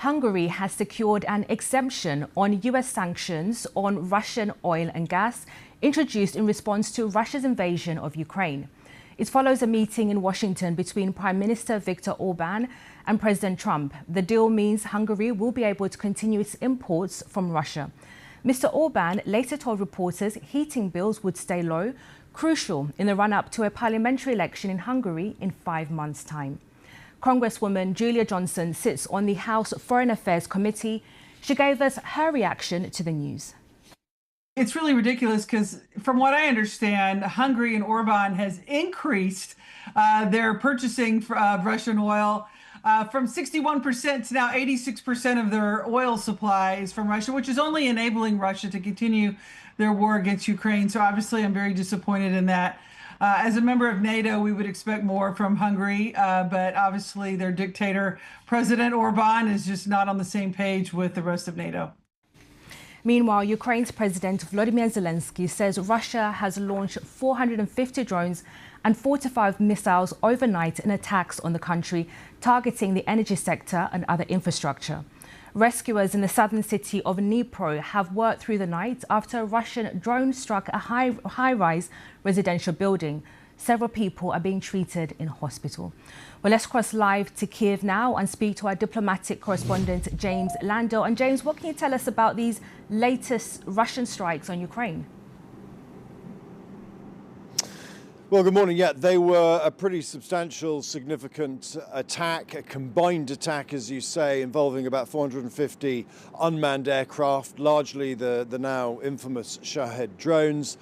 Hungary has secured an exemption on US sanctions on Russian oil and gas introduced in response to Russia's invasion of Ukraine. It follows a meeting in Washington between Prime Minister Viktor Orban and President Trump. The deal means Hungary will be able to continue its imports from Russia. Mr. Orban later told reporters heating bills would stay low, crucial in the run-up to a parliamentary election in Hungary in 5 months' time. Congresswoman Julia Johnson sits on the House Foreign Affairs Committee. She gave us her reaction to the news. It's really ridiculous because from what I understand, Hungary and Orban has increased their purchasing of Russian oil from 61% to now 86% of their oil supply is from Russia, which is only enabling Russia to continue their war against Ukraine. So obviously I'm very disappointed in that. As a member of NATO, we would expect more from Hungary, but obviously their dictator, President Orban, is just not on the same page with the rest of NATO. Meanwhile, Ukraine's President Volodymyr Zelensky says Russia has launched 450 drones and 45 missiles overnight in attacks on the country, targeting the energy sector and other infrastructure. Rescuers in the southern city of Dnipro have worked through the night after a Russian drone struck a high-rise residential building. Several people are being treated in hospital. Well, let's cross live to Kiev now and speak to our diplomatic correspondent, James Landau. And James, what can you tell us about these latest Russian strikes on Ukraine? Well, good morning. Yeah, they were a pretty substantial, significant attack, a combined attack, as you say, involving about 450 unmanned aircraft, largely the now infamous Shahed drones,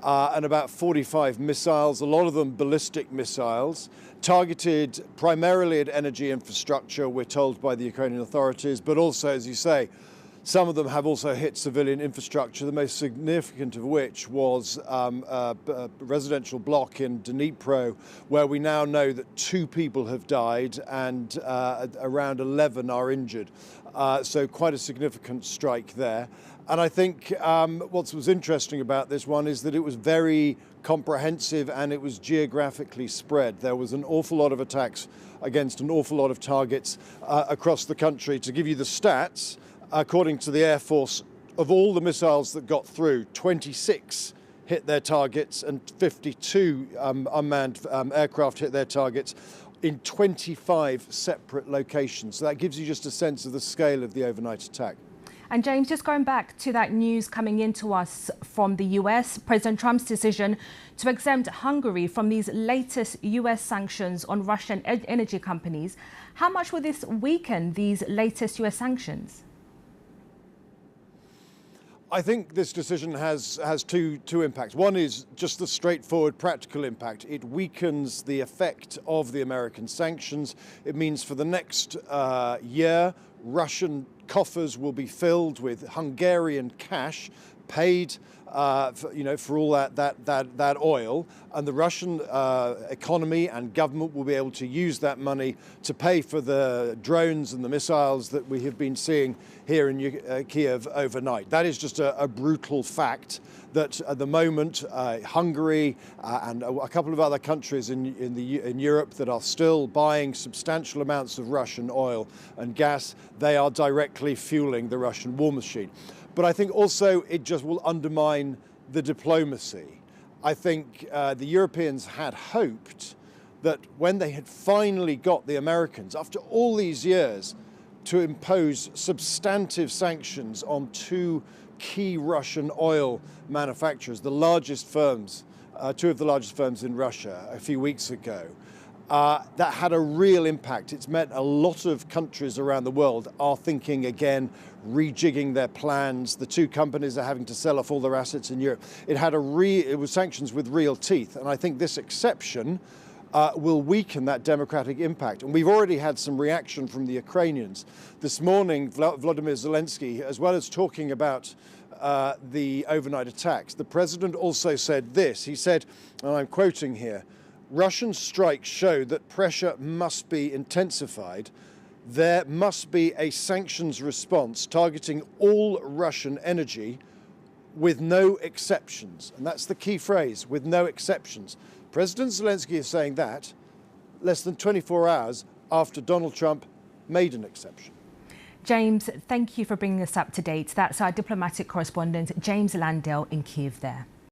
and about 45 missiles, a lot of them ballistic missiles, targeted primarily at energy infrastructure, we're told by the Ukrainian authorities, but also, as you say, some of them have also hit civilian infrastructure, the most significant of which was a residential block in Dnipro, where we now know that 2 people have died and around 11 are injured. So quite a significant strike there. And I think what was interesting about this one is that it was very comprehensive and it was geographically spread. There was an awful lot of attacks against an awful lot of targets across the country. To give you the stats, according to the Air Force, of all the missiles that got through, 26 hit their targets and 52 unmanned aircraft hit their targets in 25 separate locations. So that gives you just a sense of the scale of the overnight attack. And James, just going back to that news coming into us from the US, President Trump's decision to exempt Hungary from these latest US sanctions on Russian energy companies, how much will this weaken these latest US sanctions? I think this decision has two impacts. One is just the straightforward practical impact. It weakens the effect of the American sanctions. It means for the next year, Russian coffers will be filled with Hungarian cash paid for all that oil, and the Russian economy and government will be able to use that money to pay for the drones and the missiles that we have been seeing here in Kiev overnight. That is just a brutal fact that at the moment Hungary and a couple of other countries in Europe that are still buying substantial amounts of Russian oil and gas, they are directly fueling the Russian war machine. But I think also it just will undermine the diplomacy. I think the Europeans had hoped that when they had finally got the Americans, after all these years, to impose substantive sanctions on 2 key Russian oil manufacturers, the largest firms, 2 of the largest firms in Russia a few weeks ago, that had a real impact. It's meant a lot of countries around the world are thinking again, rejigging their plans. The 2 companies are having to sell off all their assets in Europe. It was sanctions with real teeth, and I think this exception will weaken that democratic impact. And we've already had some reaction from the Ukrainians. This morning, Volodymyr Zelensky, as well as talking about the overnight attacks, the president also said this. He said, and I'm quoting here, "Russian strikes show that pressure must be intensified. There must be a sanctions response targeting all Russian energy with no exceptions." And that's the key phrase, with no exceptions. President Zelensky is saying that less than 24 hours after Donald Trump made an exception. James, thank you for bringing us up to date. That's our diplomatic correspondent, James Landell in Kyiv there.